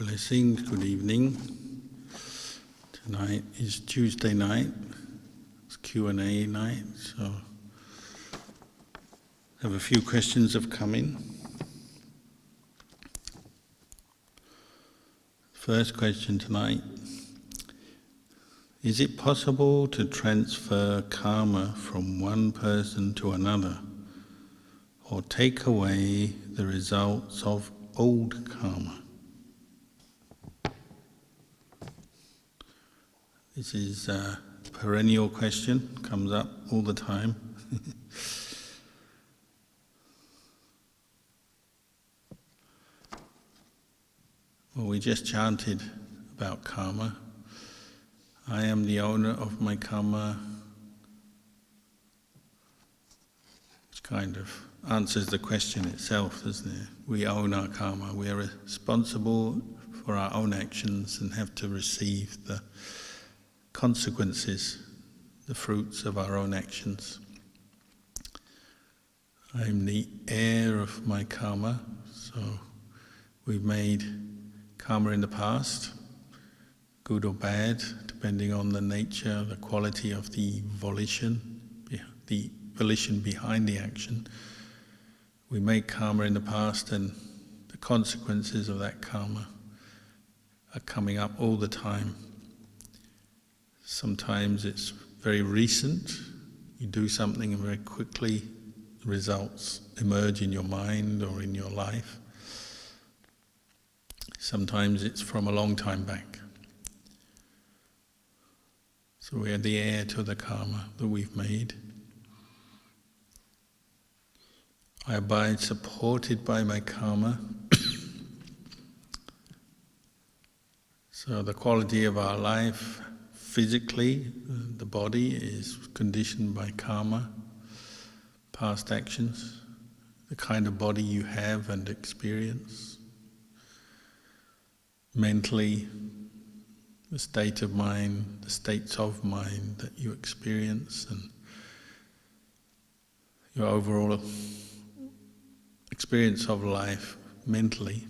Blessings, good evening. Tonight is Tuesday night. It's Q&A night, so I have a few questions have come in. First question tonight. Is it possible to transfer karma from one person to another, or take away the results of old karma? This is a perennial question, comes up all the time. Well, we just chanted about karma. I am the owner of my karma, which kind of answers the question itself, doesn't it? We own our karma. We are responsible for our own actions and have to receive the consequences, the fruits of our own actions. I'm the heir of my karma, so we've made karma in the past, good or bad, depending on the nature, the quality of the volition behind the action. We make karma in the past, and the consequences of that karma are coming up all the time. Sometimes it's very recent, you do something and very quickly the results emerge in your mind or in your life. Sometimes it's from a long time back. So we are the heir to the karma that we've made. I abide supported by my karma. So the quality of our life, physically, the body is conditioned by karma, past actions, the kind of body you have and experience. Mentally, the state of mind, the states of mind that you experience, and your overall experience of life mentally,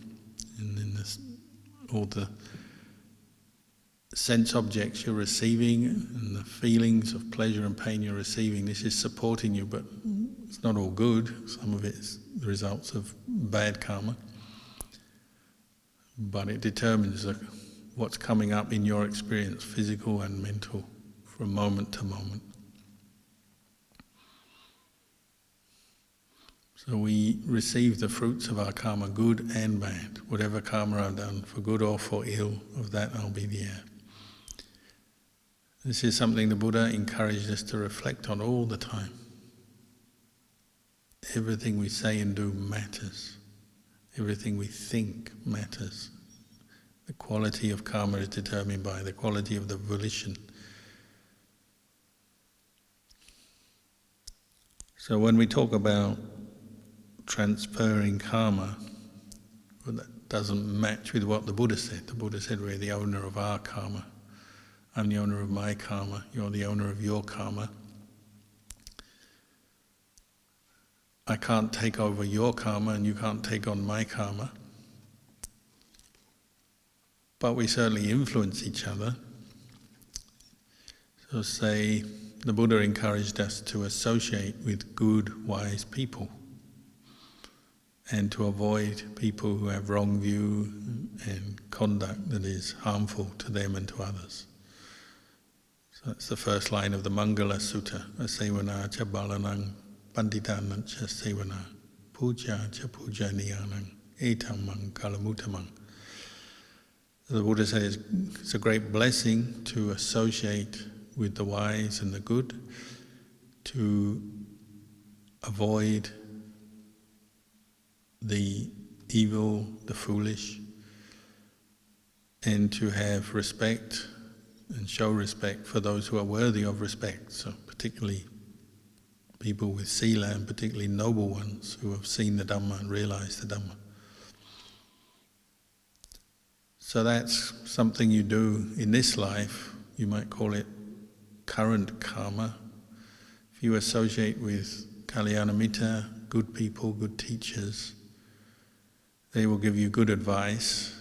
and in this, all the sense objects you're receiving and the feelings of pleasure and pain you're receiving, this is supporting you, but it's not all good. Some of it is the results of bad karma. But it determines what's coming up in your experience, physical and mental, from moment to moment. So we receive the fruits of our karma, good and bad. Whatever karma I've done, for good or for ill, of that I'll be the heir. This is something the Buddha encouraged us to reflect on all the time. Everything we say and do matters. Everything we think matters. The quality of karma is determined by the quality of the volition. So when we talk about transferring karma, well, that doesn't match with what the Buddha said. The Buddha said we're the owner of our karma. I'm the owner of my karma, you're the owner of your karma. I can't take over your karma and you can't take on my karma. But we certainly influence each other. So say, the Buddha encouraged us to associate with good, wise people and to avoid people who have wrong view and conduct that is harmful to them and to others. So that's the first line of the Mangala Sutta. Asevana cha balanang panditanang cha sevana puja cha pujaniyanang etamang kalamutamang. The Buddha says it's a great blessing to associate with the wise and the good, to avoid the evil, the foolish, and to have respect and show respect for those who are worthy of respect. So particularly people with sila, and particularly noble ones who have seen the Dhamma and realized the Dhamma. So that's something you do in this life. You might call it current karma. If you associate with Kalyanamitta, good people, good teachers, they will give you good advice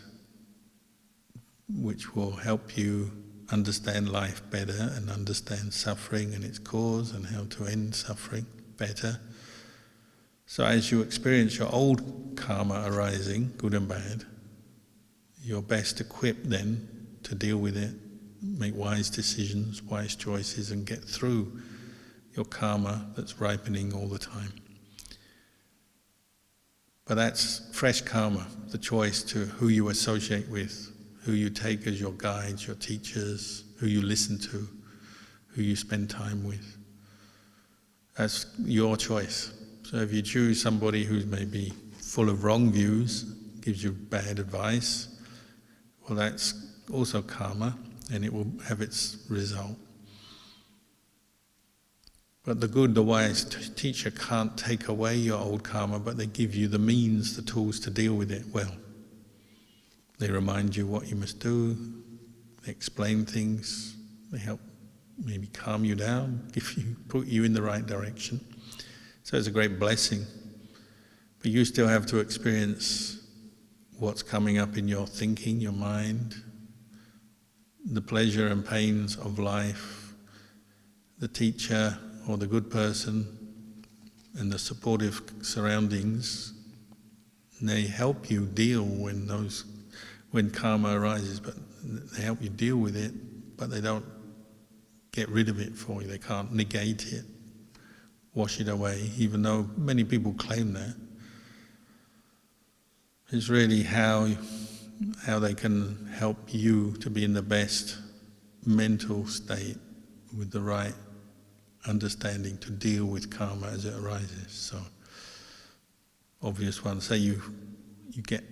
which will help you understand life better and understand suffering and its cause and how to end suffering better. So as you experience your old karma arising, good and bad, you're best equipped then to deal with it, make wise decisions, wise choices, and get through your karma that's ripening all the time. But that's fresh karma, the choice to who you associate with, who you take as your guides, your teachers, who you listen to, who you spend time with. That's your choice. So if you choose somebody who's maybe full of wrong views, gives you bad advice, well, that's also karma, and it will have its result. But the good, the wise teacher can't take away your old karma, but they give you the means, the tools to deal with it well. They remind you what you must do, they explain things, they help maybe calm you down, put you in the right direction. So it's a great blessing. But you still have to experience what's coming up in your thinking, your mind, the pleasure and pains of life, the teacher or the good person, and the supportive surroundings. And they help you deal when karma arises, but they help you deal with it, but they don't get rid of it for you. They can't negate it, wash it away, even though many people claim that. It's really how they can help you to be in the best mental state with the right understanding to deal with karma as it arises. So, obvious one, say you get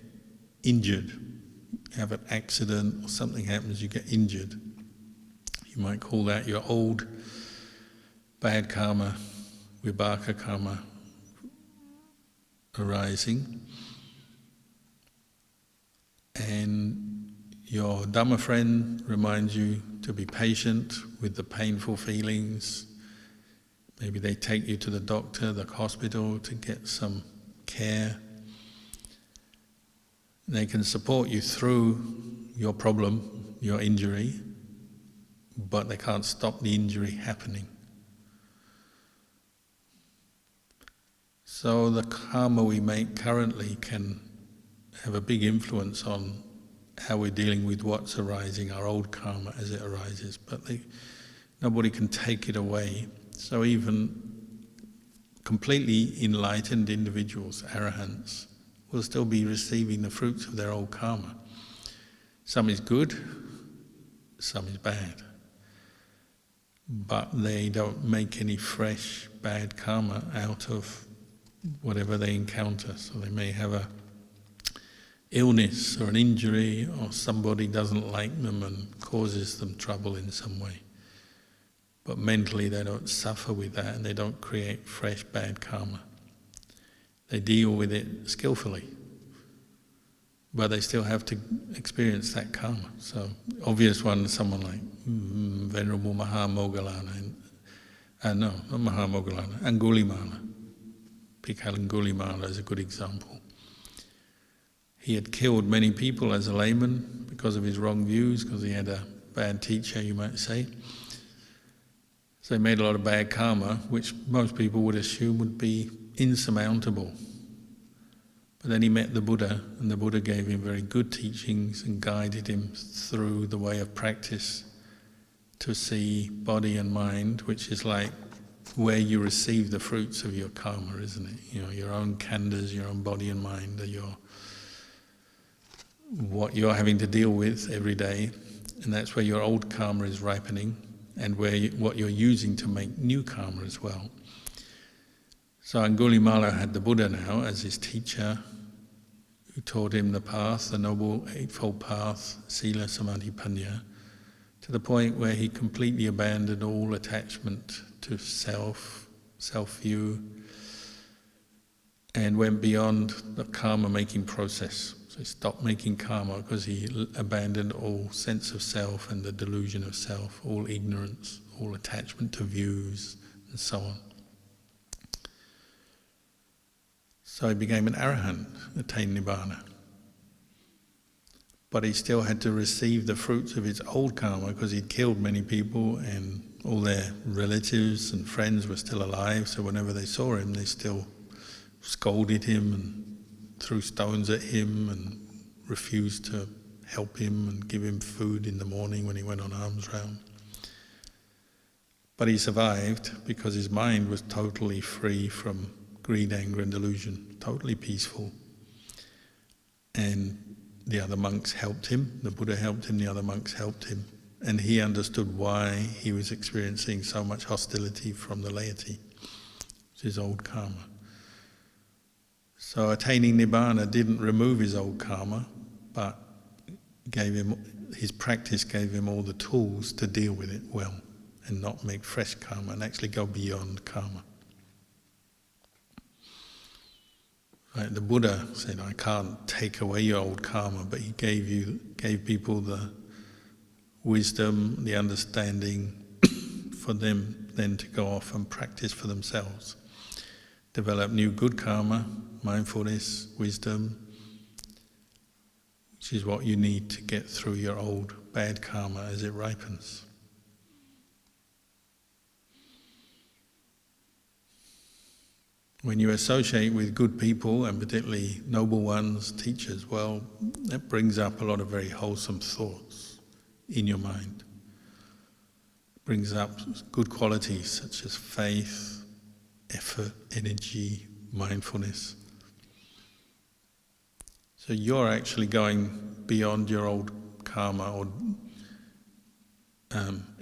injured, you have an accident or something happens, you get injured. You might call that your old bad karma, vibhaka karma arising. And your Dhamma friend reminds you to be patient with the painful feelings. Maybe they take you to the doctor, the hospital to get some care. They can support you through your problem, your injury, but they can't stop the injury happening. So the karma we make currently can have a big influence on how we're dealing with what's arising, our old karma as it arises, but nobody can take it away. So even completely enlightened individuals, arahants, will still be receiving the fruits of their old karma. Some is good, some is bad. But they don't make any fresh bad karma out of whatever they encounter. So they may have a illness or an injury, or somebody doesn't like them and causes them trouble in some way. But mentally they don't suffer with that and they don't create fresh bad karma. They deal with it skillfully, but they still have to experience that karma. So obvious one, someone like Venerable Mahamoggallana, no, not Mahamoggallana, Angulimala. Bhikkhu Angulimala is a good example. He had killed many people as a layman because of his wrong views, because he had a bad teacher, you might say. So he made a lot of bad karma, which most people would assume would be insurmountable. But then he met the Buddha, and the Buddha gave him very good teachings and guided him through the way of practice to see body and mind, which is like where you receive the fruits of your karma, isn't it? You know, your own khandhas, your own body and mind are what you're having to deal with every day, and that's where your old karma is ripening, and what you're using to make new karma as well. So Angulimala had the Buddha now as his teacher, who taught him the path, the Noble Eightfold Path, Sila, Samadhi, Panya, to the point where he completely abandoned all attachment to self-view, and went beyond the karma-making process. So he stopped making karma because he abandoned all sense of self and the delusion of self, all ignorance, all attachment to views, and so on. So he became an arahant, attained nibbana. but he still had to receive the fruits of his old karma because he'd killed many people and all their relatives and friends were still alive, so whenever they saw him they still scolded him and threw stones at him and refused to help him and give him food in the morning when he went on alms round. But he survived because his mind was totally free from greed, anger and delusion, totally peaceful. And the other monks helped him, the Buddha helped him, the other monks helped him, and he understood why he was experiencing so much hostility from the laity. It's his old karma. So attaining Nibbana didn't remove his old karma, but his practice gave him all the tools to deal with it well and not make fresh karma and actually go beyond karma. Right, the Buddha said, I can't take away your old karma, but he gave people the wisdom, the understanding for them then to go off and practice for themselves. Develop new good karma, mindfulness, wisdom, which is what you need to get through your old bad karma as it ripens. When you associate with good people, and particularly noble ones, teachers, well, that brings up a lot of very wholesome thoughts in your mind. It brings up good qualities such as faith, effort, energy, mindfulness. So you're actually going beyond your old karma or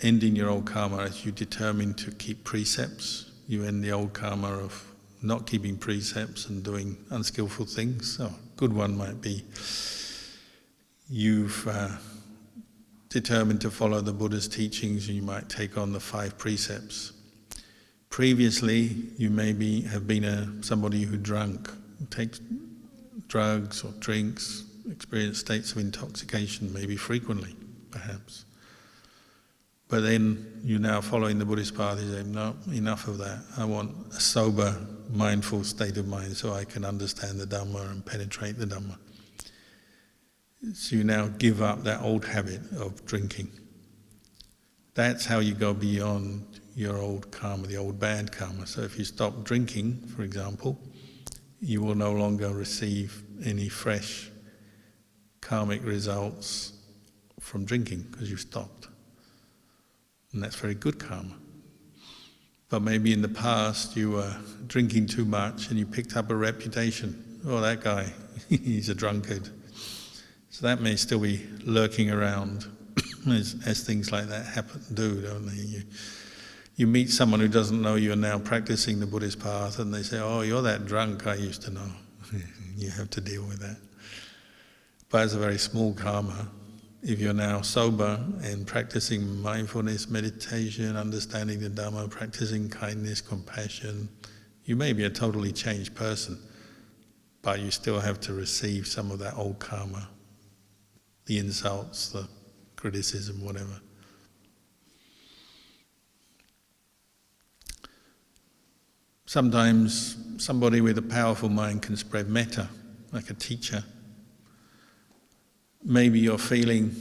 ending your old karma as you determine to keep precepts. You end the old karma of not keeping precepts and doing unskillful things. So a good one might be you've determined to follow the Buddha's teachings and you might take on the 5 precepts. Previously, you maybe have been somebody who takes drugs or drinks, experience states of intoxication, maybe frequently, perhaps. But then you're now following the Buddhist path, you say, no, enough of that. I want a sober, mindful state of mind so I can understand the Dhamma and penetrate the Dhamma. So you now give up that old habit of drinking. That's how you go beyond your old karma, the old bad karma. So if you stop drinking, for example, you will no longer receive any fresh karmic results from drinking because you've stopped. And that's very good karma. But maybe in the past you were drinking too much and you picked up a reputation. Oh, that guy, he's a drunkard. So that may still be lurking around as things like that do, don't they? You meet someone who doesn't know you're now practicing the Buddhist path and they say, oh, you're that drunk I used to know. You have to deal with that. But it's a very small karma. If you're now sober and practicing mindfulness, meditation, understanding the Dhamma, practicing kindness, compassion, you may be a totally changed person, but you still have to receive some of that old karma, the insults, the criticism, whatever. Sometimes somebody with a powerful mind can spread metta, like a teacher. Maybe you're feeling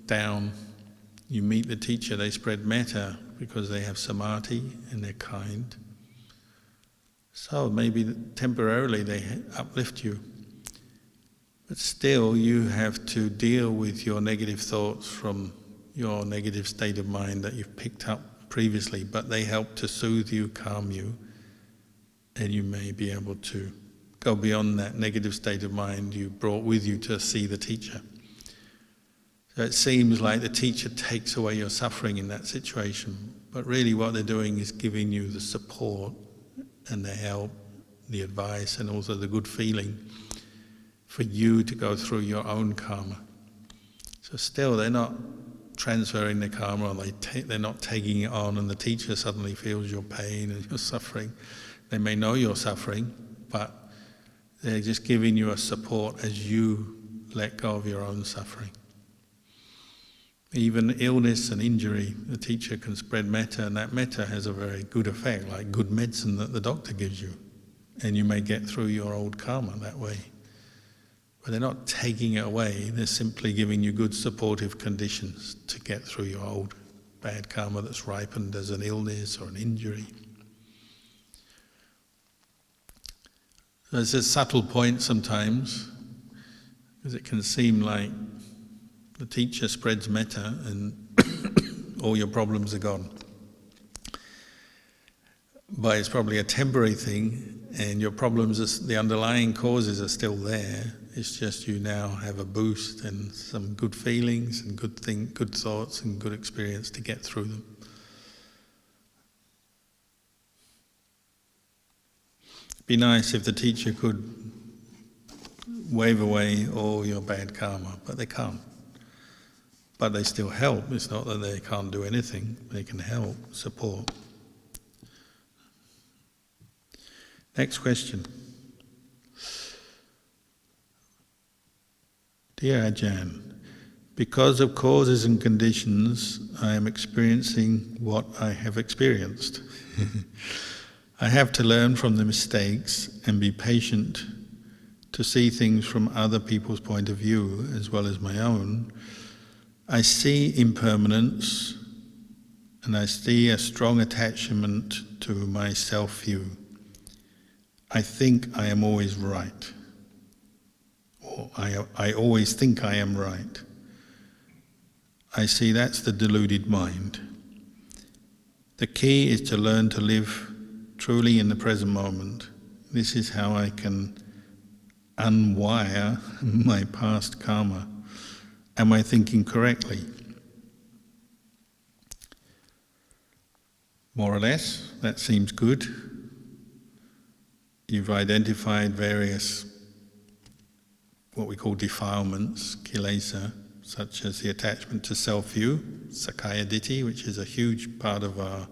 down, you meet the teacher, they spread metta because they have samadhi and they're kind. So maybe temporarily they uplift you. But still you have to deal with your negative thoughts from your negative state of mind that you've picked up previously, but they help to soothe you, calm you, and you may be able to go beyond that negative state of mind you brought with you to see the teacher. So it seems like the teacher takes away your suffering in that situation, but really what they're doing is giving you the support and the help, the advice, and also the good feeling for you to go through your own karma. So still they're not transferring the karma, or they're not taking it on, and the teacher suddenly feels your pain and your suffering. They may know you're suffering, but they're just giving you a support as you let go of your own suffering. Even illness and injury, the teacher can spread metta, and that metta has a very good effect, like good medicine that the doctor gives you. And you may get through your old karma that way. But they're not taking it away, they're simply giving you good supportive conditions to get through your old bad karma that's ripened as an illness or an injury. There's a subtle point sometimes, because it can seem like the teacher spreads metta and all your problems are gone. But it's probably a temporary thing, and your problems, the underlying causes are still there. It's just you now have a boost and some good feelings and good thoughts and good experience to get through them. It'd be nice if the teacher could wave away all your bad karma, but they can't. But they still help. It's not that they can't do anything. They can help, support. Next question. Dear Ajahn, because of causes and conditions, I am experiencing what I have experienced. I have to learn from the mistakes and be patient to see things from other people's point of view as well as my own. I see impermanence and I see a strong attachment to my self-view. I think I am always right. Or I always think I am right. I see that's the deluded mind. The key is to learn to live truly in the present moment. This is how I can unwire my past karma. Am I thinking correctly? More or less, that seems good. You've identified various, what we call defilements, kilesa, such as the attachment to self-view, sakkaya ditthi, which is a huge part of our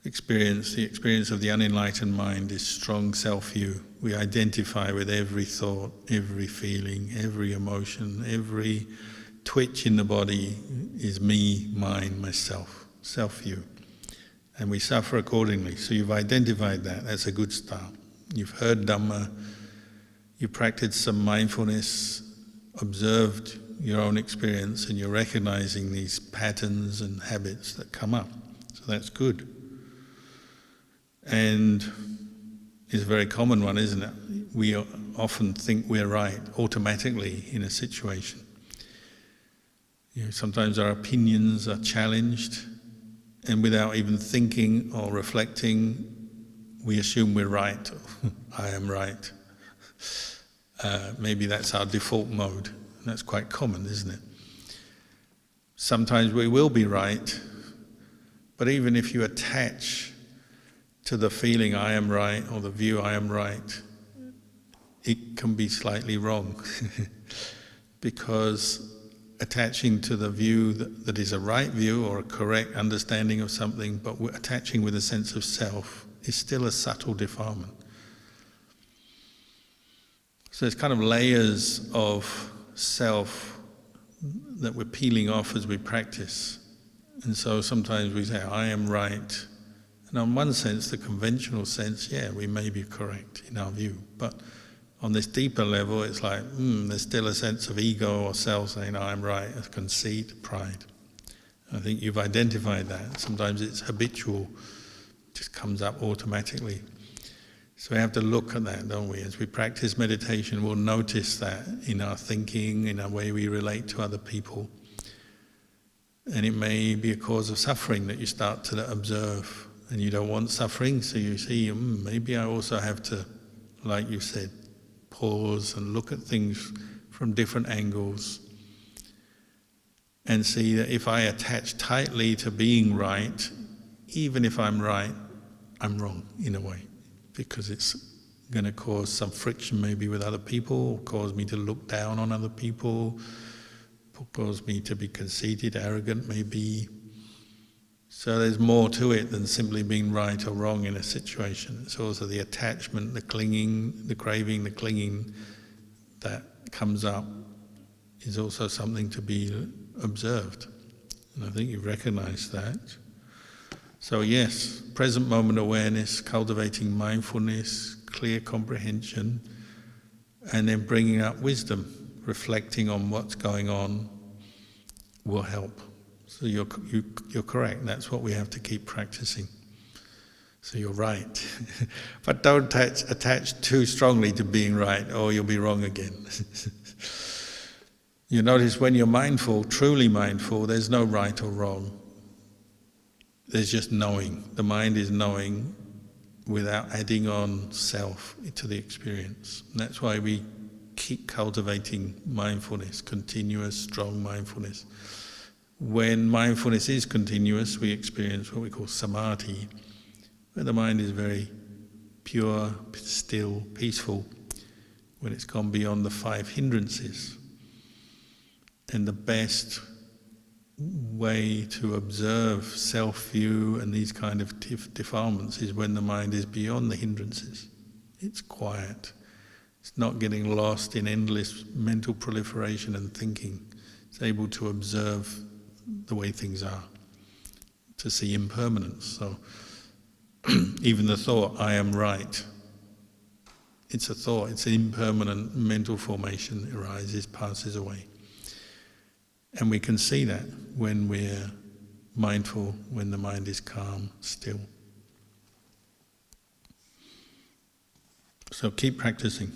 experience. The experience of the unenlightened mind is strong self-view. We identify with every thought, every feeling, every emotion, every twitch in the body is me, mine, myself, self-view. And we suffer accordingly. So you've identified that, that's a good start. You've heard Dhamma, you practiced some mindfulness, observed your own experience, and you're recognizing these patterns and habits that come up. So that's good. And it's a very common one, isn't it? We often think we're right automatically in a situation. Sometimes our opinions are challenged, and without even thinking or reflecting, we assume we're right. I am right. Maybe that's our default mode. That's quite common, isn't it? Sometimes we will be right, but even if you attach to the feeling I am right or the view I am right, it can be slightly wrong. Because attaching to the view that is a right view or a correct understanding of something, but attaching with a sense of self, is still a subtle defilement. So there's kind of layers of self that we're peeling off as we practice. And so sometimes we say, I am right. And on one sense, the conventional sense, yeah, we may be correct in our view. But on this deeper level, it's like, there's still a sense of ego or self saying, I'm right, a conceit, pride. I think you've identified that. Sometimes it's habitual, just comes up automatically. So we have to look at that, don't we? As we practice meditation, we'll notice that in our thinking, in our way we relate to other people. And it may be a cause of suffering that you start to observe, and you don't want suffering, so you see, maybe I also have to, like you said, pause and look at things from different angles and see that if I attach tightly to being right, even if I'm right, I'm wrong in a way, because it's going to cause some friction maybe with other people, cause me to look down on other people, cause me to be conceited, arrogant maybe. So there's more to it than simply being right or wrong in a situation. It's also the attachment, the clinging, the craving, the clinging that comes up is also something to be observed. And I think you've recognized that. So yes, present moment awareness, cultivating mindfulness, clear comprehension, And then bringing up wisdom, reflecting on what's going on will help. So you're correct, that's what we have to keep practicing. So you're right. But don't attach too strongly to being right, or you'll be wrong again. You notice when you're mindful, truly mindful, there's no right or wrong. There's just knowing. The mind is knowing without adding on self to the experience. And that's why we keep cultivating mindfulness, continuous, strong mindfulness. When mindfulness is continuous, we experience what we call samadhi, where the mind is very pure, still, peaceful, when it's gone beyond the 5 hindrances. And the best way to observe self-view and these kind of defilements is when the mind is beyond the hindrances. It's quiet. It's not getting lost in endless mental proliferation and thinking. It's able to observe the way things are, to see impermanence. So even the thought, I am right, it's a thought, it's an impermanent mental formation. It arises, passes away. And we can see that when we're mindful, when the mind is calm, still. So keep practicing.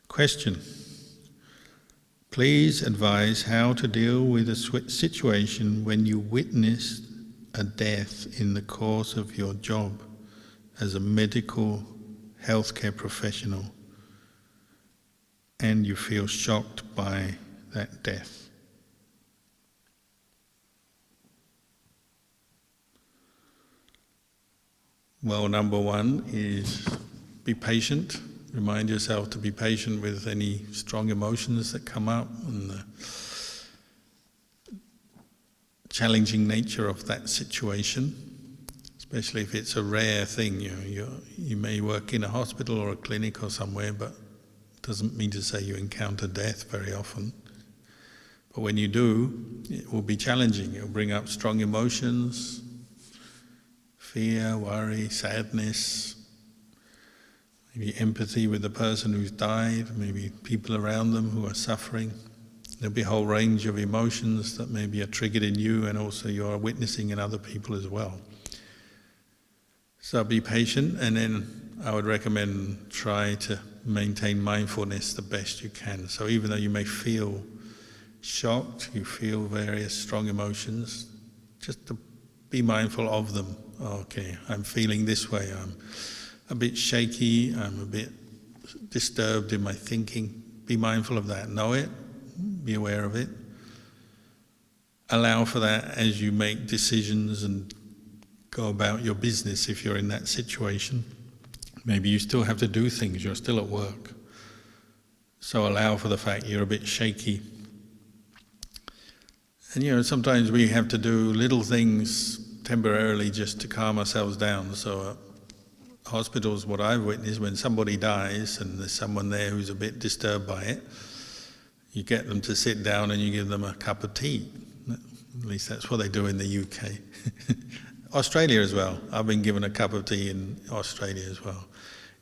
Question. Please advise how to deal with a situation when you witnessed a death in the course of your job as a medical healthcare professional and you feel shocked by that death. Well, number one is be patient. Remind yourself to be patient with any strong emotions that come up and the challenging nature of that situation, especially if it's a rare thing. You may work in a hospital or a clinic or somewhere, but it doesn't mean to say you encounter death very often. But when you do, it will be challenging. It will bring up strong emotions, fear, worry, sadness, maybe empathy with the person who's died, maybe people around them who are suffering. There'll be a whole range of emotions that maybe are triggered in you and also you're witnessing in other people as well. So be patient, and then I would recommend try to maintain mindfulness the best you can. So even though you may feel shocked, you feel various strong emotions, just to be mindful of them. Okay, I'm feeling this way, I'm a bit shaky, I'm a bit disturbed in my thinking. Be mindful of that. Know it, be aware of it. Allow for that as you make decisions and go about your business if you're in that situation. Maybe you still have to do things, you're still at work. So allow for the fact you're a bit shaky. And sometimes we have to do little things temporarily just to calm ourselves down. So hospitals, what I've witnessed, when somebody dies and there's someone there who's a bit disturbed by it, you get them to sit down and you give them a cup of tea. At least that's what they do in the UK. Australia as well. I've been given a cup of tea in Australia as well.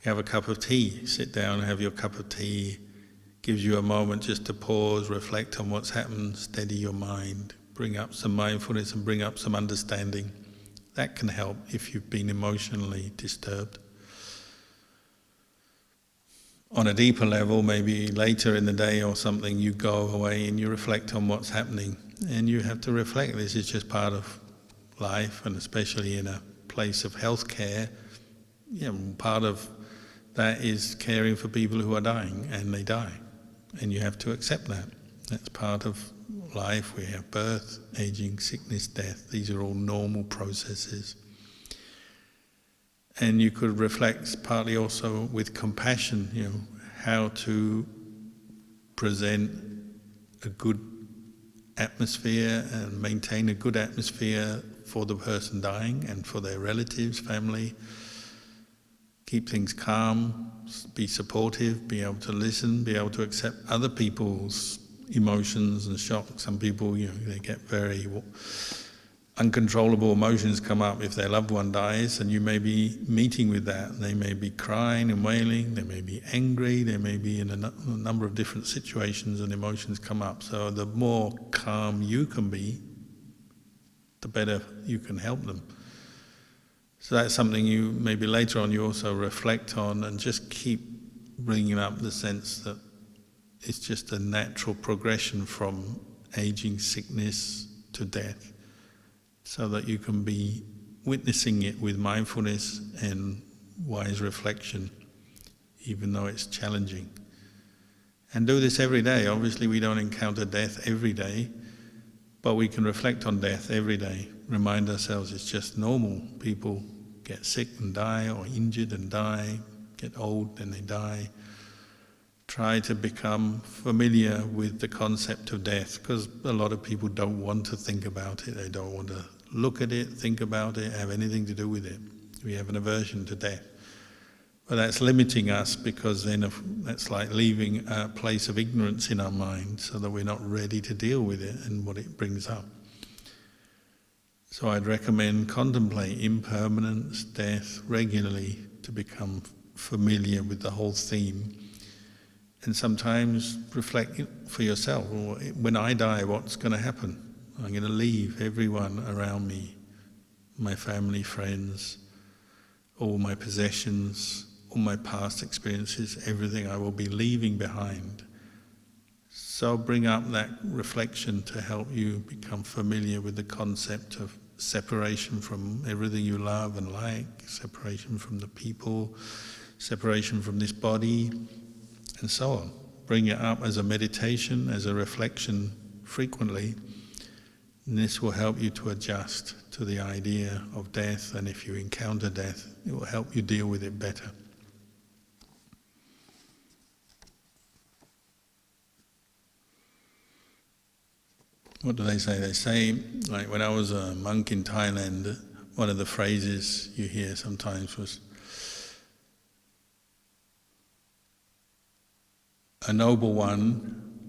You have a cup of tea, sit down, have your cup of tea. Gives you a moment just to pause, reflect on what's happened, steady your mind, bring up some mindfulness and bring up some understanding. That can help if you've been emotionally disturbed. On a deeper level, maybe later in the day or something, you go away and you reflect on what's happening. And you have to reflect, this is just part of life, and especially in a place of healthcare, part of that is caring for people who are dying, and they die. And you have to accept that. That's part of life. We have birth, aging, sickness, death. These are all normal processes. And you could reflect partly also with compassion, how to present a good atmosphere and maintain a good atmosphere for the person dying and for their relatives, family. Keep things calm, be supportive, be able to listen, be able to accept other people's emotions and shock. Some people, they get very uncontrollable emotions come up if their loved one dies, and you may be meeting with that. They may be crying and wailing, they may be angry, they may be in a number of different situations and emotions come up. So the more calm you can be, the better you can help them. So that's something you maybe later on you also reflect on, and just keep bringing up the sense that it's just a natural progression from aging, sickness to death, so that you can be witnessing it with mindfulness and wise reflection, even though it's challenging. And do this every day. Obviously we don't encounter death every day, but we can reflect on death every day, remind ourselves it's just normal. People get sick and die, or injured and die, get old and they die. Try to become familiar with the concept of death, because a lot of people don't want to think about it, they don't want to look at it, think about it, have anything to do with it. We have an aversion to death. But that's limiting us, because then that's like leaving a place of ignorance in our mind, so that we're not ready to deal with it and what it brings up. So I'd recommend contemplate impermanence, death regularly, to become familiar with the whole theme. And sometimes reflect for yourself, when I die, what's going to happen? I'm going to leave everyone around me, my family, friends, all my possessions, all my past experiences, everything I will be leaving behind. So bring up that reflection to help you become familiar with the concept of separation from everything you love and like, separation from the people, separation from this body, and so on. Bring it up as a meditation, as a reflection frequently, and this will help you to adjust to the idea of death, and if you encounter death, it will help you deal with it better. What do they say? They say, like when I was a monk in Thailand, one of the phrases you hear sometimes was, a noble one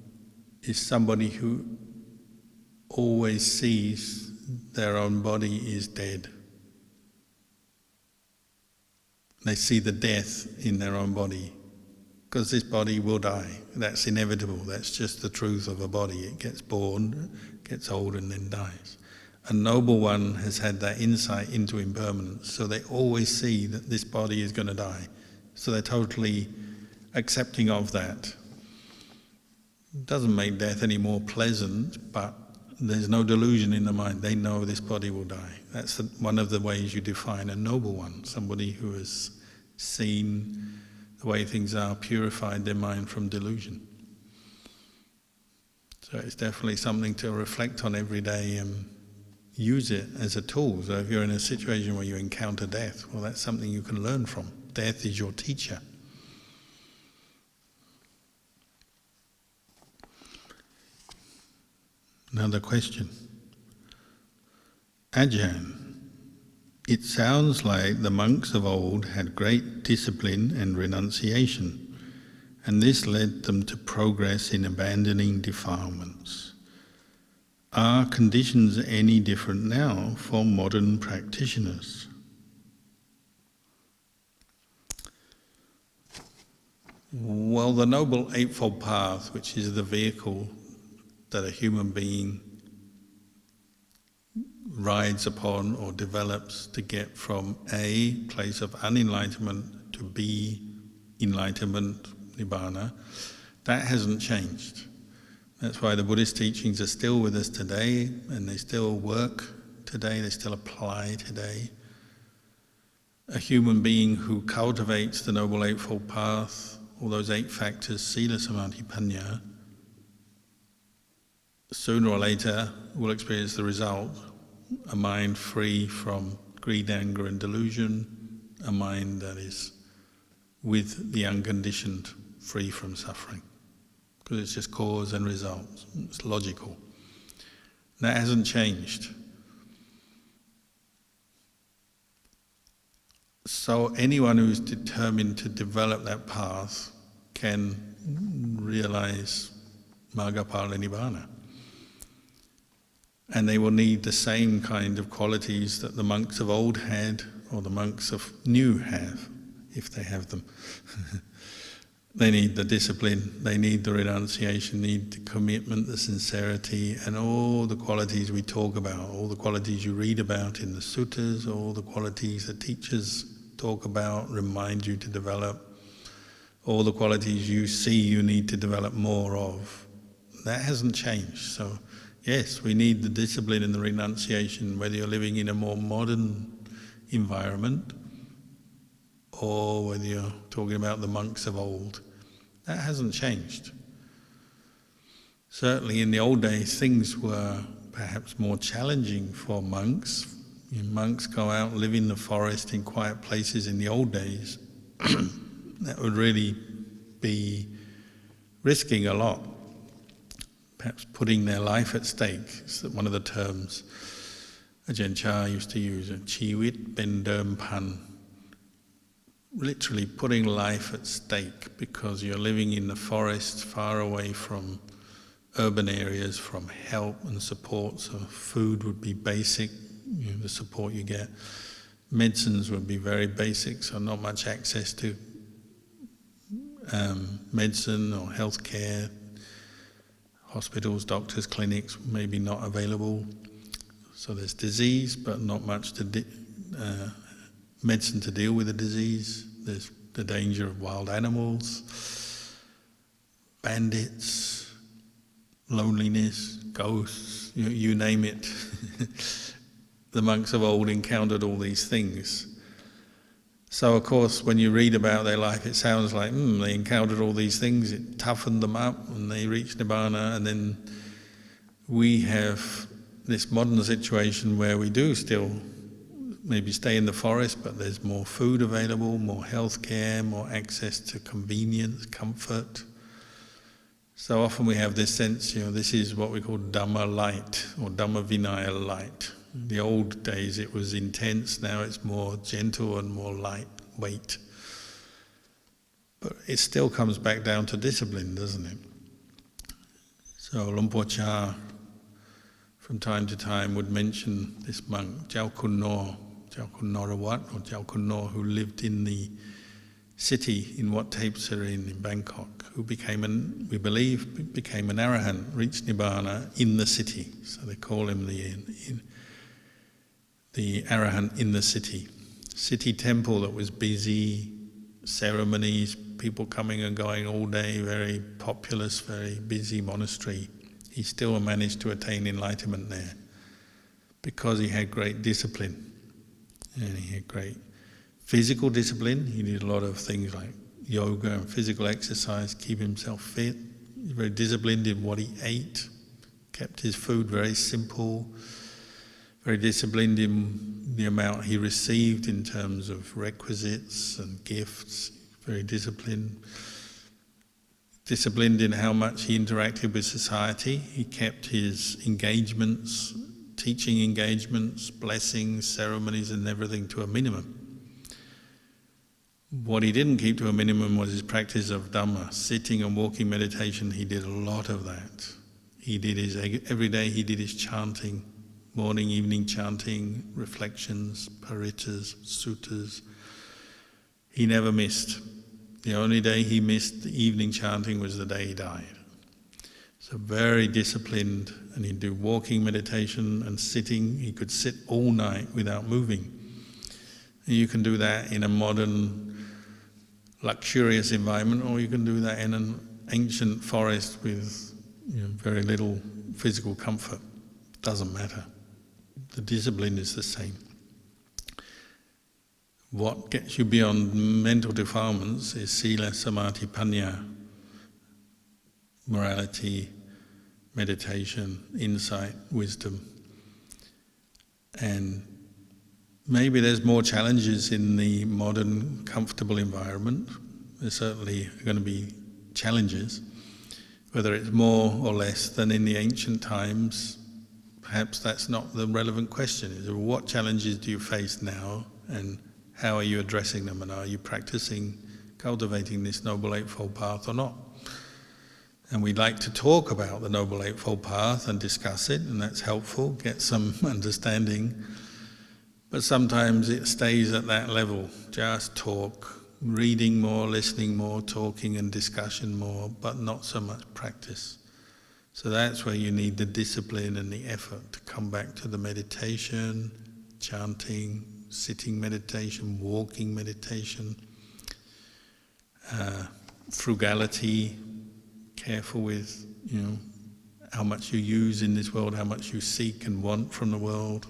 is somebody who always sees their own body is dead. They see the death in their own body, because this body will die. That's inevitable. That's just the truth of a body. It gets born, gets old, and then dies. A noble one has had that insight into impermanence, so they always see that this body is going to die. So they're totally accepting of that. It doesn't make death any more pleasant, but there's no delusion in the mind. They know this body will die. That's one of the ways you define a noble one, somebody who has seen the way things are, purified their mind from delusion. So it's definitely something to reflect on every day and use it as a tool. So if you're in a situation where you encounter death, well, that's something you can learn from. Death is your teacher. Another question. Ajahn, it sounds like the monks of old had great discipline and renunciation, and this led them to progress in abandoning defilements. Are conditions any different now for modern practitioners? Well, the Noble Eightfold Path, which is the vehicle that a human being rides upon or develops to get from A, place of unenlightenment, to B, enlightenment, nibbana, that hasn't changed. That's why the Buddhist teachings are still with us today, and they still work today, they still apply today. A human being who cultivates the Noble Eightfold Path, all those 8 factors, sila, samadhi, panya, sooner or later will experience the result, a mind free from greed, anger and delusion, a mind that is with the unconditioned, free from suffering. Because it's just cause and result, it's logical. That hasn't changed. So anyone who's determined to develop that path can realize Margapala Nibbana. And they will need the same kind of qualities that the monks of old had, or the monks of new have, if they have them. They need the discipline, they need the renunciation, need the commitment, the sincerity, and all the qualities we talk about, all the qualities you read about in the suttas, all the qualities the teachers talk about, remind you to develop, all the qualities you see you need to develop more of. That hasn't changed. So yes, we need the discipline and the renunciation, whether you're living in a more modern environment or whether you're talking about the monks of old. That hasn't changed. Certainly in the old days, things were perhaps more challenging for monks. Monks go out and live in the forest in quiet places in the old days. That would really be risking a lot. Perhaps putting their life at stake is one of the terms Ajahn Chah used to use, Chiwit Ben Derm Pan. Literally putting life at stake because you're living in the forest far away from urban areas, from help and support. So food would be basic, the support you get. Medicines would be very basic, so not much access to medicine or health care. Hospitals, doctors, clinics, maybe not available. So there's disease, but not much medicine to deal with the disease. There's the danger of wild animals, bandits, loneliness, ghosts, you name it. The monks of old encountered all these things. So of course, when you read about their life, it sounds like they encountered all these things, it toughened them up, and they reached Nibbana, and then we have this modern situation where we do still maybe stay in the forest, but there's more food available, more health care, more access to convenience, comfort. So often we have this sense, this is what we call Dhamma light, or Dhamma Vinaya light. In the old days it was intense, now it's more gentle and more lightweight. But it still comes back down to discipline, doesn't it? So Lumpur Cha from time to time would mention this monk, Jao Kun Norawat, or Jao Kun Nor, who lived in the city in Wat Thep Sarin in Bangkok, who we believe, became an arahant, reached Nibbana in the city. So they call him the arahant in the city. City temple that was busy, ceremonies, people coming and going all day, very populous, very busy monastery. He still managed to attain enlightenment there because he had great discipline. And he had great physical discipline. He did a lot of things like yoga and physical exercise, keep himself fit. He was very disciplined in what he ate, kept his food very simple, very disciplined in the amount he received in terms of requisites and gifts, very disciplined. Disciplined in how much he interacted with society. He kept his engagements, teaching engagements, blessings, ceremonies and everything to a minimum. What he didn't keep to a minimum was his practice of Dhamma. Sitting and walking meditation, he did a lot of that. Every day he did his chanting, morning, evening chanting, reflections, parittas, suttas. He never missed. The only day he missed the evening chanting was the day he died. So very disciplined, and he'd do walking meditation and sitting. He could sit all night without moving. And you can do that in a modern, luxurious environment, or you can do that in an ancient forest with very little physical comfort. Doesn't matter. The discipline is the same. What gets you beyond mental defilements is sila, samadhi, panya, morality, meditation, insight, wisdom. And maybe there's more challenges in the modern, comfortable environment. There's certainly going to be challenges. Whether it's more or less than in the ancient times, perhaps that's not the relevant question. Is what challenges do you face now, and how are you addressing them, and are you practicing, cultivating this Noble Eightfold Path or not? And we like to talk about the Noble Eightfold Path and discuss it, and that's helpful, get some understanding. But sometimes it stays at that level, just talk, reading more, listening more, talking and discussion more, but not so much practice. So that's where you need the discipline and the effort to come back to the meditation, chanting, sitting meditation, walking meditation, frugality, careful with, how much you use in this world, how much you seek and want from the world,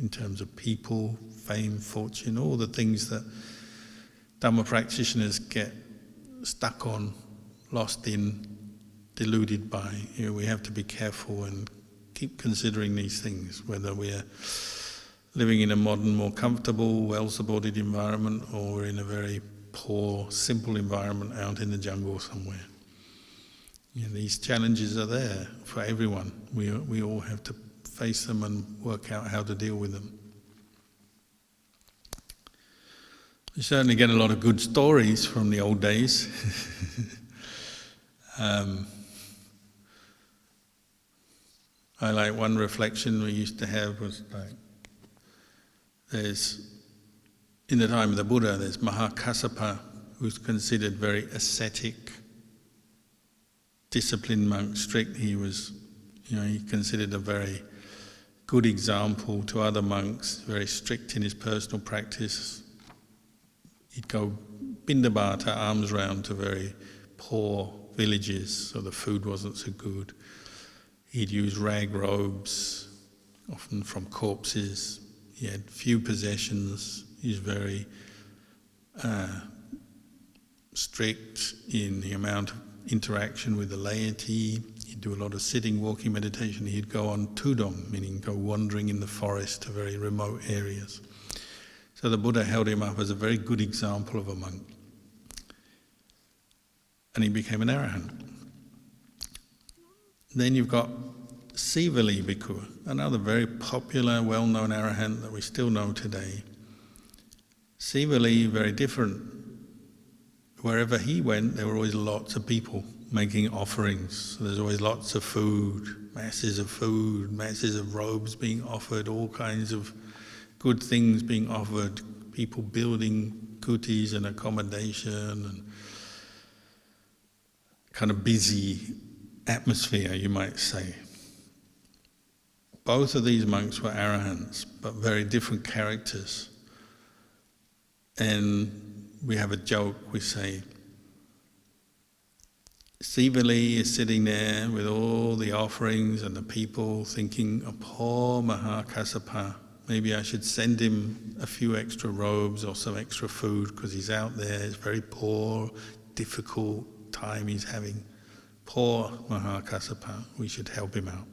in terms of people, fame, fortune, all the things that Dhamma practitioners get stuck on, lost in, deluded by. We have to be careful and keep considering these things, whether we're living in a modern, more comfortable, well-supported environment, or we're in a very poor, simple environment out in the jungle somewhere. These challenges are there for everyone. We all have to face them and work out how to deal with them. You certainly get a lot of good stories from the old days. I like one reflection we used to have was like, in the time of the Buddha, there's Mahakassapa, who's considered very ascetic, disciplined monk, strict. He was, he considered a very good example to other monks, very strict in his personal practice. He'd go bindabata, arms round, to very poor villages, so the food wasn't so good. He'd use rag robes, often from corpses. He had few possessions. He's very strict in the amount of interaction with the laity. He'd do a lot of sitting, walking meditation. He'd go on tudong, meaning go wandering in the forest to very remote areas. So the Buddha held him up as a very good example of a monk. And he became an arahant. Then you've got Sivali Bhikkhu, another very popular, well-known arahant that we still know today. Sivali, very different. Wherever he went, there were always lots of people making offerings. So there's always lots of food, masses of robes being offered, all kinds of good things being offered, people building kutis and accommodation, and kind of busy atmosphere, you might say. Both of these monks were arahants, but very different characters. And we have a joke, we say, Sivali is sitting there with all the offerings and the people thinking, a poor Mahakassapa, maybe I should send him a few extra robes or some extra food because he's out there, it's very poor, difficult time he's having. Poor Mahakassapa, we should help him out.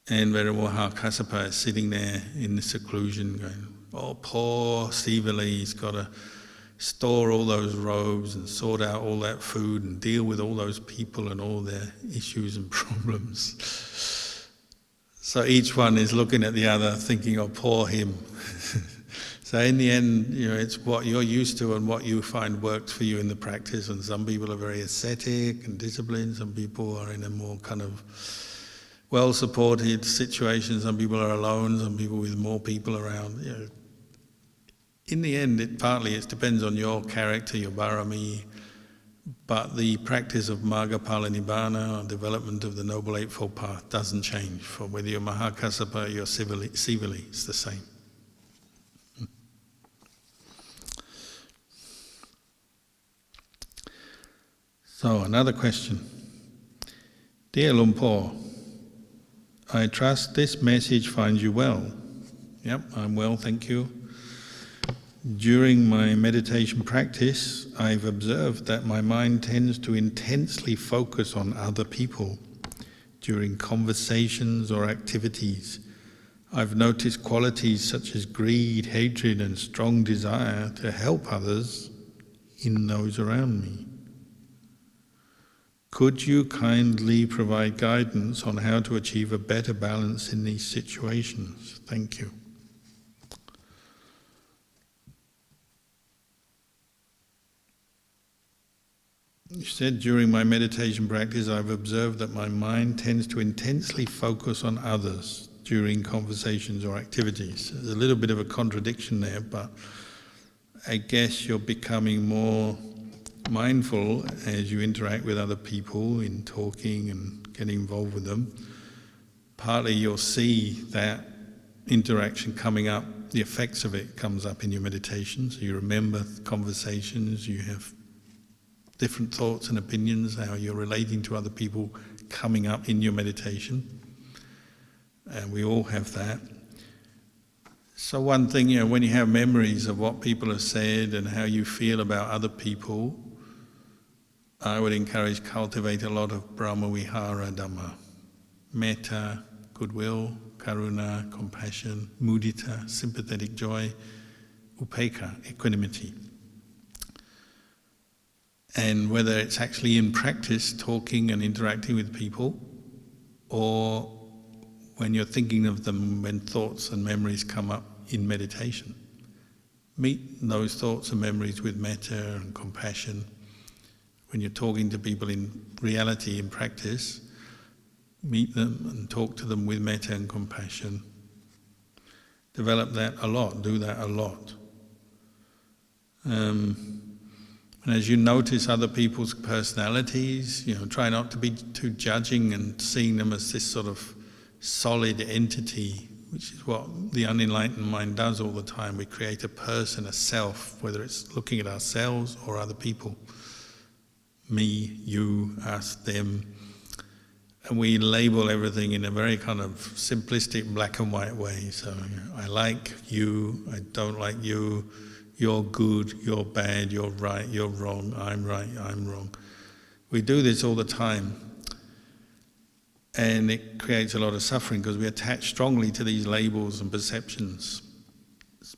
And Venerable Mahakassapa is sitting there in the seclusion going, oh, poor Sivali, he's got to store all those robes and sort out all that food and deal with all those people and all their issues and problems. So each one is looking at the other thinking, oh, poor him. So in the end, it's what you're used to and what you find works for you in the practice. And some people are very ascetic and disciplined. Some people are in a more kind of well-supported situation. Some people are alone. Some people with more people around. In the end, it depends on your character, your barami. But the practice of Margapala Nibbana, or development of the Noble Eightfold Path, doesn't change. For whether you're Mahakassapa or you're Sivali, it's the same. So, another question. Dear Lumpur, I trust this message finds you well. Yep, I'm well, thank you. During my meditation practice, I've observed that my mind tends to intensely focus on other people during conversations or activities. I've noticed qualities such as greed, hatred, and strong desire to help others in those around me. Could you kindly provide guidance on how to achieve a better balance in these situations? Thank you. You said, during my meditation practice, I've observed that my mind tends to intensely focus on others during conversations or activities. There's a little bit of a contradiction there, but I guess you're becoming more mindful as you interact with other people in talking and getting involved with them. Partly you'll see that interaction coming up, the effects of it comes up in your meditation. So you remember conversations, you have different thoughts and opinions, how you're relating to other people coming up in your meditation. And we all have that. So one thing, when you have memories of what people have said and how you feel about other people, I would encourage cultivate a lot of Brahma Vihara Dhamma. Metta, goodwill, karuna, compassion, mudita, sympathetic joy, upekkha, equanimity. And whether it's actually in practice, talking and interacting with people, or when you're thinking of them when thoughts and memories come up in meditation. Meet those thoughts and memories with metta and compassion. When you're talking to people in reality, in practice, meet them and talk to them with metta and compassion. Develop that a lot, do that a lot. And as you notice other people's personalities, try not to be too judging and seeing them as this sort of solid entity, which is what the unenlightened mind does all the time. We create a person, a self, whether it's looking at ourselves or other people. Me, you, us, them. And we label everything in a very kind of simplistic black and white way. So, I like you, I don't like you, you're good, you're bad, you're right, you're wrong, I'm right, I'm wrong. We do this all the time. And it creates a lot of suffering because we attach strongly to these labels and perceptions.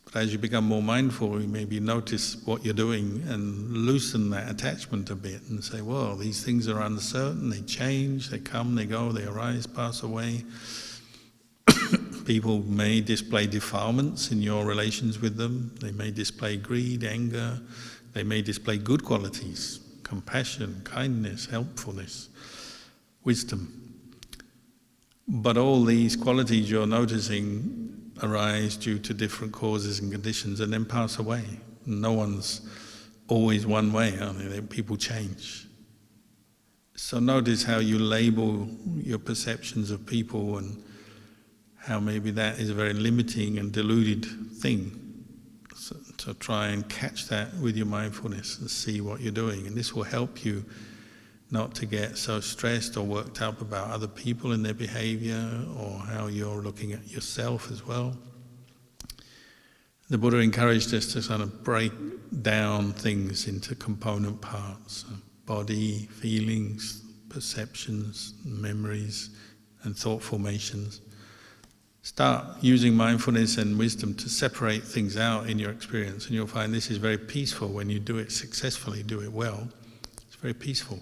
But as you become more mindful, you maybe notice what you're doing and loosen that attachment a bit and say, well, these things are uncertain, they change, they come, they go, they arise, pass away. People may display defilements in your relations with them. They may display greed, anger. They may display good qualities, compassion, kindness, helpfulness, wisdom. But all these qualities you're noticing arise due to different causes and conditions and then pass away. No one's always one way, are they? People change. So notice how you label your perceptions of people and how maybe that is a very limiting and deluded thing. So try and catch that with your mindfulness and see what you're doing. And this will help you not to get so stressed or worked up about other people and their behavior or how you're looking at yourself as well. The Buddha encouraged us to kind of break down things into component parts: body, feelings, perceptions, memories, and thought formations. Start using mindfulness and wisdom to separate things out in your experience, and you'll find this is very peaceful when you do it successfully, do it well. It's very peaceful.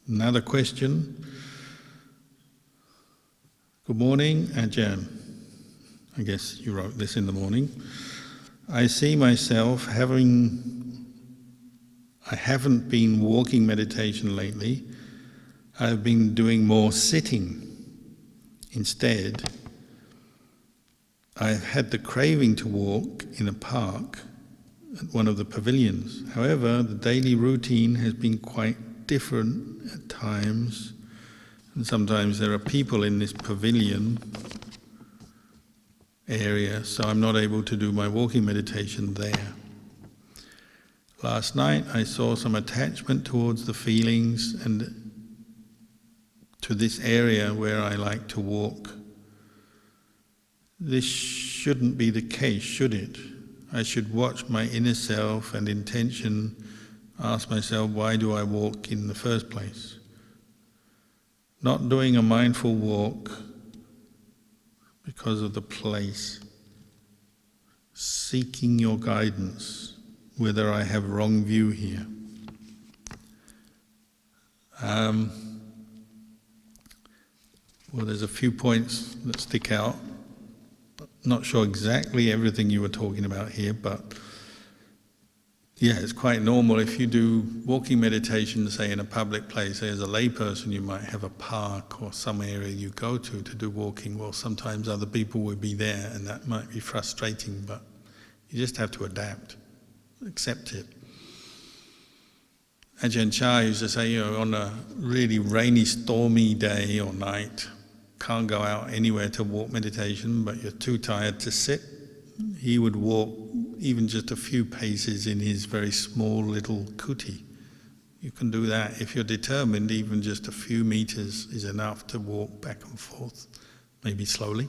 Another question. Good morning, Ajahn. I guess you wrote this in the morning. I see myself I haven't been walking meditation lately. I've been doing more sitting. Instead, I've had the craving to walk in a park at one of the pavilions. However, the daily routine has been quite different at times, and sometimes there are people in this pavilion area, so I'm not able to do my walking meditation there. Last night I saw some attachment towards the feelings and to this area where I like to walk. This shouldn't be the case, should it? I should watch my inner self and intention, ask myself, why do I walk in the first place? Not doing a mindful walk because of the place. Seeking your guidance, whether I have wrong view here. Well, there's a few points that stick out. Not sure exactly everything you were talking about here, but Yeah, it's quite normal. If you do walking meditation, say in a public place, say as a layperson, you might have a park or some area you go to do walking. Well, sometimes other people will be there and that might be frustrating, but you just have to adapt, accept it. Ajahn Chah used to say, on a really rainy, stormy day or night, can't go out anywhere to walk meditation, but you're too tired to sit, he would walk even just a few paces in his very small little kuti. You can do that. If you're determined, even just a few meters is enough to walk back and forth, maybe slowly.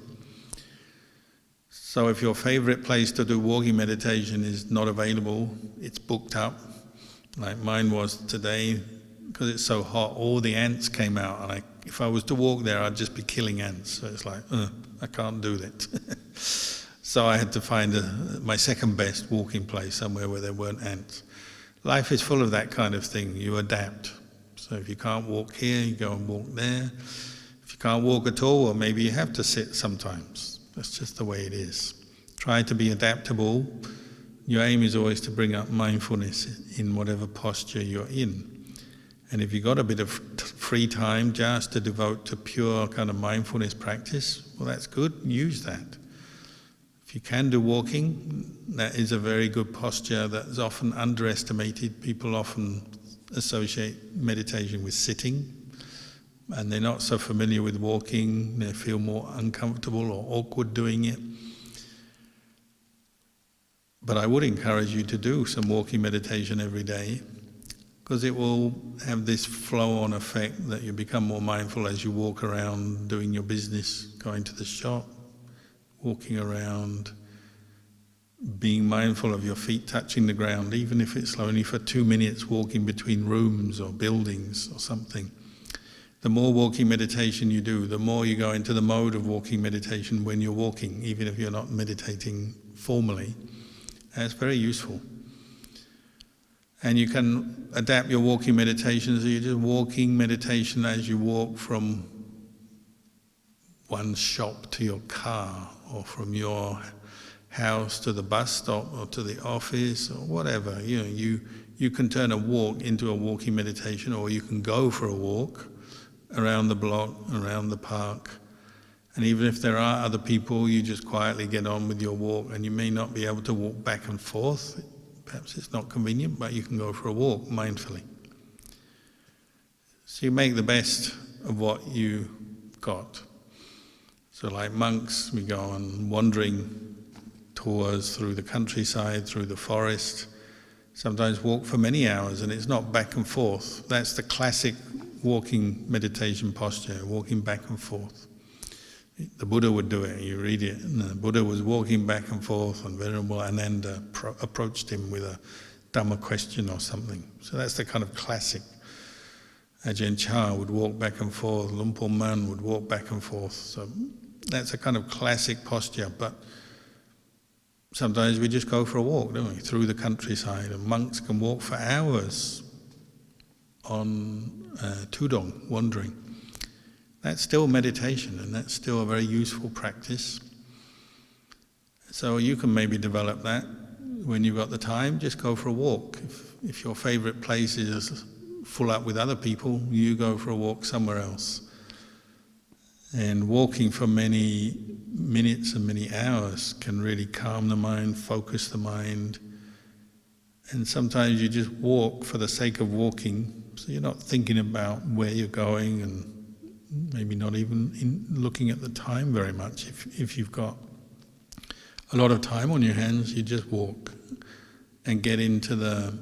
So if your favorite place to do walking meditation is not available, it's booked up, like mine was today, because it's so hot, all the ants came out, and if I was to walk there, I'd just be killing ants. So it's like, I can't do that. So I had to find my second best walking place, somewhere where there weren't ants. Life is full of that kind of thing. You adapt. So if you can't walk here, you go and walk there. If you can't walk at all, well, maybe you have to sit sometimes. That's just the way it is. Try to be adaptable. Your aim is always to bring up mindfulness in whatever posture you're in. And if you've got a bit of free time just to devote to pure kind of mindfulness practice, well, that's good. Use that. If you can do walking, that is a very good posture that's often underestimated. People often associate meditation with sitting, and they're not so familiar with walking. They feel more uncomfortable or awkward doing it. But I would encourage you to do some walking meditation every day, because it will have this flow-on effect that you become more mindful as you walk around doing your business, going to the shop, walking around, being mindful of your feet touching the ground, even if it's only for 2 minutes walking between rooms or buildings or something. The more walking meditation you do, the more you go into the mode of walking meditation when you're walking, even if you're not meditating formally. And it's very useful. And you can adapt your walking meditation, so you're just walking meditation as you walk from one shop to your car, or from your house to the bus stop, or to the office, or whatever. You can turn a walk into a walking meditation, or you can go for a walk around the block, around the park. And even if there are other people, you just quietly get on with your walk, and you may not be able to walk back and forth. Perhaps it's not convenient, but you can go for a walk mindfully. So you make the best of what you got. So like monks, we go on wandering tours through the countryside, through the forest, sometimes walk for many hours, and it's not back and forth. That's the classic walking meditation posture, walking back and forth. The Buddha would do it, you read it, and the Buddha was walking back and forth, and Venerable Ananda approached him with a Dhamma question or something. So that's the kind of classic. Ajahn Chah would walk back and forth, Lumpur Man would walk back and forth. So that's a kind of classic posture, but sometimes we just go for a walk, don't we, through the countryside, and monks can walk for hours on tudong, wandering. That's still meditation, and that's still a very useful practice. So you can maybe develop that when you've got the time. Just go for a walk. If your favourite place is full up with other people, you go for a walk somewhere else. And walking for many minutes and many hours can really calm the mind, focus the mind. And sometimes you just walk for the sake of walking, so you're not thinking about where you're going, and maybe not even looking at the time very much. If you've got a lot of time on your hands, you just walk and get into the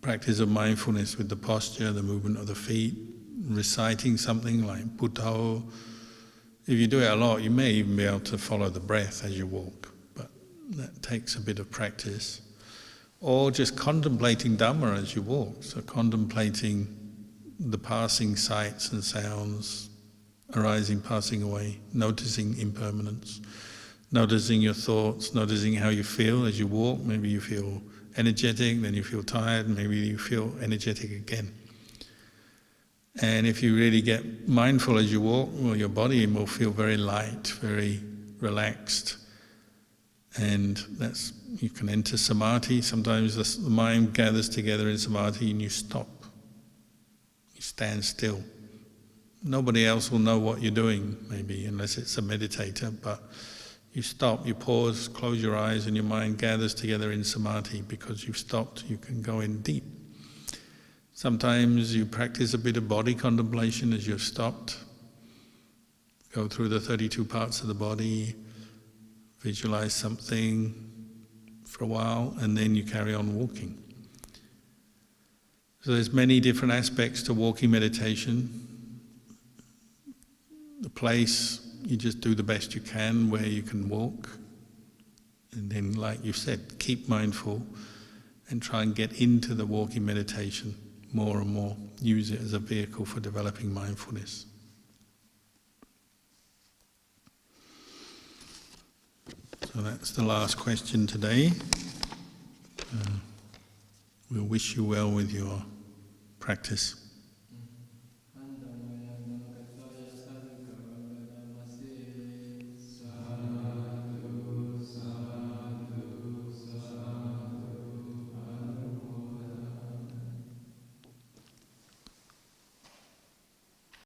practice of mindfulness with the posture, the movement of the feet, reciting something like Buddha. If you do it a lot, you may even be able to follow the breath as you walk, but that takes a bit of practice. Or just contemplating Dhamma as you walk, so contemplating the passing sights and sounds, arising, passing away, noticing impermanence, noticing your thoughts, noticing how you feel as you walk. Maybe you feel energetic, then you feel tired, maybe you feel energetic again. And if you really get mindful as you walk, well, your body will feel very light, very relaxed. And you can enter samadhi. Sometimes the mind gathers together in samadhi and you stop. You stand still. Nobody else will know what you're doing, maybe, unless it's a meditator, but you stop, you pause, close your eyes, and your mind gathers together in samadhi. Because you've stopped, you can go in deep. Sometimes you practice a bit of body contemplation as you've stopped. Go through the 32 parts of the body, visualize something for a while, and then you carry on walking. So there's many different aspects to walking meditation. The place, you just do the best you can where you can walk. And then, like you said, keep mindful and try and get into the walking meditation more and more. Use it as a vehicle for developing mindfulness. So that's the last question today. We'll wish you well with your practice.